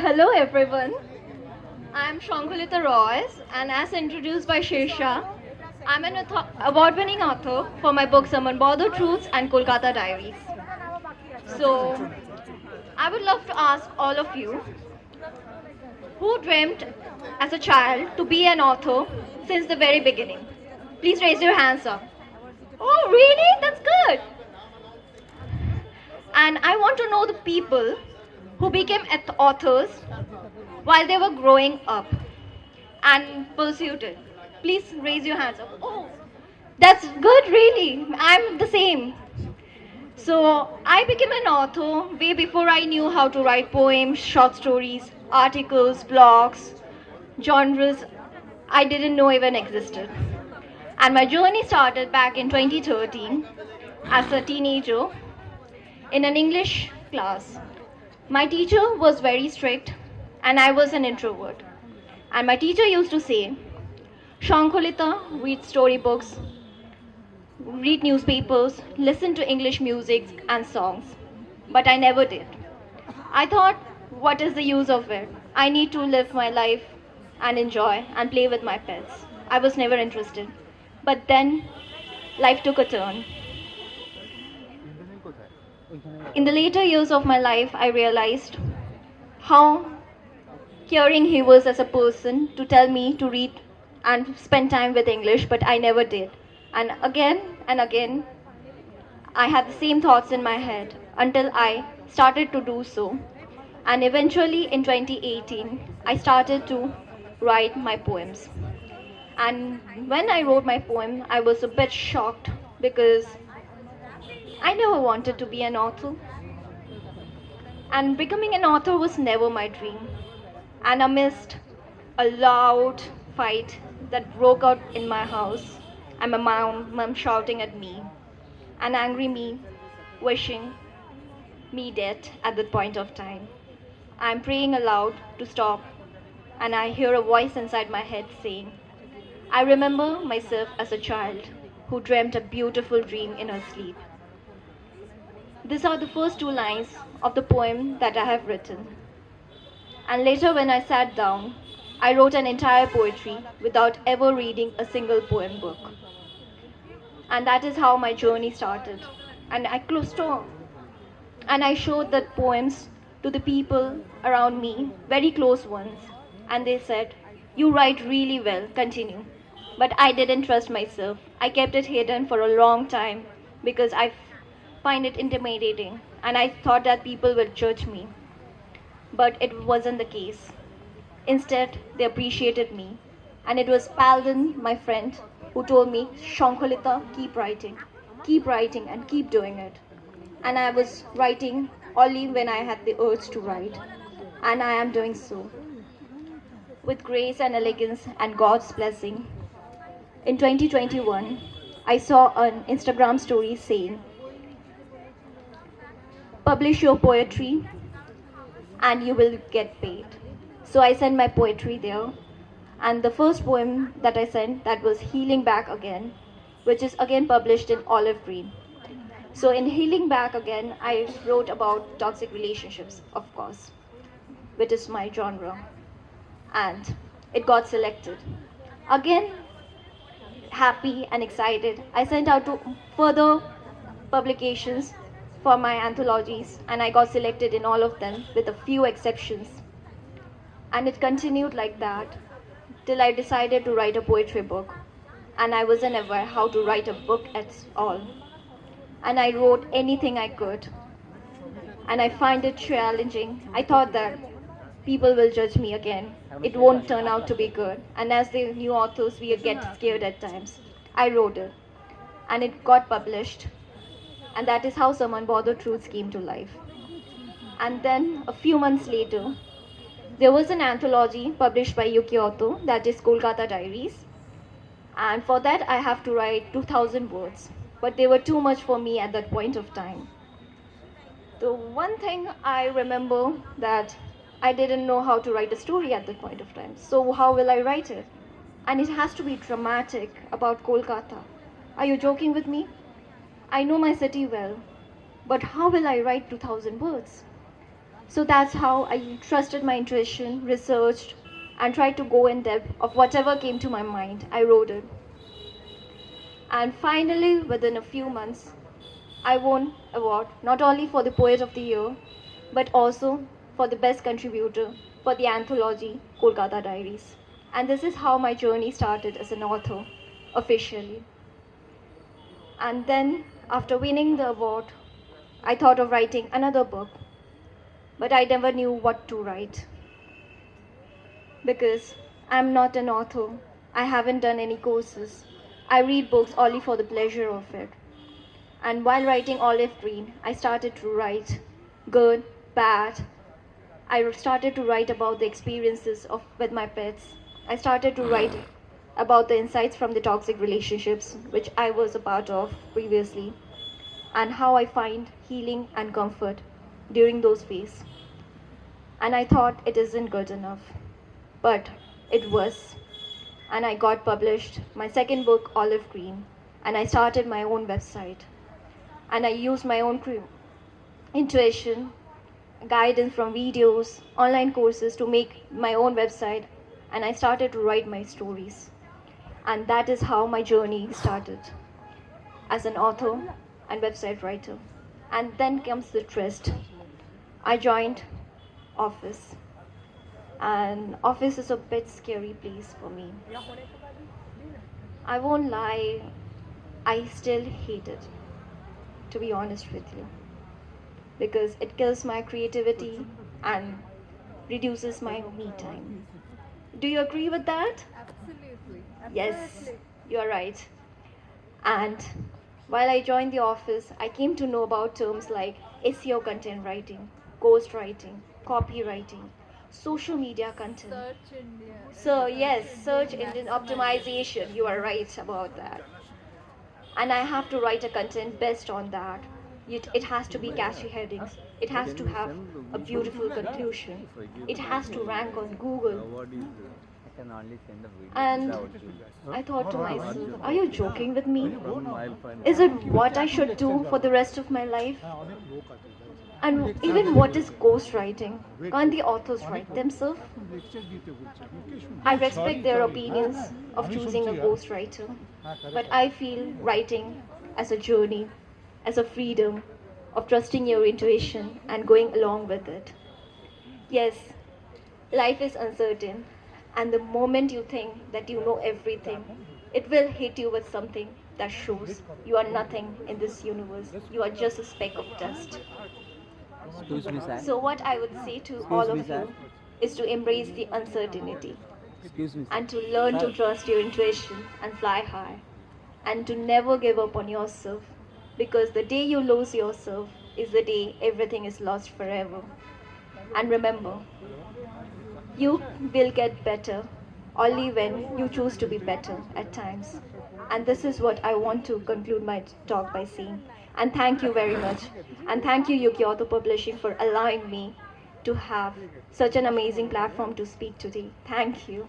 Hello everyone. I'm Shankhalita Royce, and as introduced by Shirsha, I'm an award-winning author for my books Unbothered Truths and Kolkata Diaries. So, I would love to ask all of you, who dreamt as a child to be an author since the very beginning? Please raise your hands up. Oh, really? That's good. And I want to know the people who became authors while they were growing up and pursued it. Please raise your hands up. Oh, that's good, really. I'm the same. So, I became an author way before I knew how to write poems, short stories, articles, blogs, genres I didn't know even existed. And my journey started back in 2013 as a teenager in an English class. My teacher was very strict and I was an introvert. And my teacher used to say, Shankhalita, read storybooks, read newspapers, listen to English music and songs. But I never did. I thought, what is the use of it? I need to live my life and enjoy and play with my pets. I was never interested. But then life took a turn. In the later years of my life, I realized how caring he was as a person to tell me to read and spend time with English, but I never did. And again, I had the same thoughts in my head until I started to do so. And eventually in 2018, I started to write my poems. And when I wrote my poem, I was a bit shocked because I never wanted to be an author. And becoming an author was never my dream. And amidst a loud fight that broke out in my house, and my mom shouting at me, an angry me wishing me dead at that point of time. I'm praying aloud to stop, and I hear a voice inside my head saying, I remember myself as a child who dreamt a beautiful dream in her sleep. These are the first two lines of the poem that I have written. And later, when I sat down, I wrote an entire poetry without ever reading a single poem book. And that is how my journey started. And I showed the poems to the people around me, very close ones. And they said, you write really well, continue. But I didn't trust myself. I kept it hidden for a long time because I find it intimidating. And I thought that people would judge me. But it wasn't the case. Instead, they appreciated me. And it was Palden, my friend, who told me, Shankhalita, keep writing and keep doing it. And I was writing only when I had the urge to write. And I am doing so. With grace and elegance and God's blessing. In 2021, I saw an Instagram story saying, publish your poetry and you will get paid. So I sent my poetry there. And the first poem that I sent, that was Healing Back Again, which is again published in Olive Green. So in Healing Back Again, I wrote about toxic relationships, of course, which is my genre. And it got selected. Again, happy and excited, I sent out to further publications for my anthologies, and I got selected in all of them with a few exceptions. And it continued like that till I decided to write a poetry book. And I wasn't aware how to write a book at all. And I wrote anything I could. And I find it challenging. I thought that people will judge me again. It won't turn out to be good. And as the new authors, we get scared at times. I wrote it. And it got published. And that is how Some Unbothered Truths came to life. And then a few months later, there was an anthology published by Yuki Otto, that is Kolkata Diaries. And for that, I have to write 2,000 words. But they were too much for me at that point of time. The one thing I remember that I didn't know how to write a story at that point of time. So how will I write it? And it has to be dramatic about Kolkata. Are you joking with me? I know my city well, but how will I write 2,000 words? So that's how I trusted my intuition, researched, and tried to go in depth of whatever came to my mind. I wrote it. And finally, within a few months, I won award not only for the Poet of the Year, but also for the Best Contributor for the anthology Kolkata Diaries. And this is how my journey started as an author, officially. And then, after winning the award, I thought of writing another book, but I never knew what to write. Because I'm not an author, I haven't done any courses. I read books only for the pleasure of it. And while writing Olive Green, I started to write good, bad. I started to write about the experiences with my pets. I started to write about the insights from the toxic relationships, which I was a part of previously, and how I find healing and comfort during those phases. And I thought it isn't good enough, but it was. And I got published my second book, Olive Green, and I started my own website. And I used my own intuition, guidance from videos, online courses to make my own website, and I started to write my stories. And that is how my journey started as an author and website writer. And then comes the twist. I joined Office. And Office is a bit scary place for me. I won't lie, I still hate it, to be honest with you, because it kills my creativity and reduces my me time. Do you agree with that? Absolutely. Yes, you're right. And while I joined the Office, I came to know about terms like SEO content writing, ghost writing, copywriting, social media content. Search India. So yes, search engine optimization, you are right about that. And I have to write a content based on that. It has to be catchy headings. It has to have a beautiful conclusion. It has to rank on Google. I can only send the video And without you. I thought to myself, are you joking with me? Is it what I should do for the rest of my life? And even what is ghostwriting? Can't the authors write themselves? I respect their opinions of choosing a ghostwriter, but I feel writing as a journey, as a freedom of trusting your intuition and going along with it. Yes, life is uncertain, and the moment you think that you know everything, it will hit you with something that shows you are nothing in this universe. You are just a speck of dust. Excuse me, sir. So what I would say to all me, of sir. you is to embrace the uncertainty Excuse me, sir. and to learn to trust your intuition and fly high, and to never give up on yourself, because the day you lose yourself is the day everything is lost forever. And remember, you will get better only when you choose to be better at times. And this is what I want to conclude my talk by saying. And thank you very much. And thank you, Yuki Auto Publishing, for allowing me to have such an amazing platform to speak today. Thank you.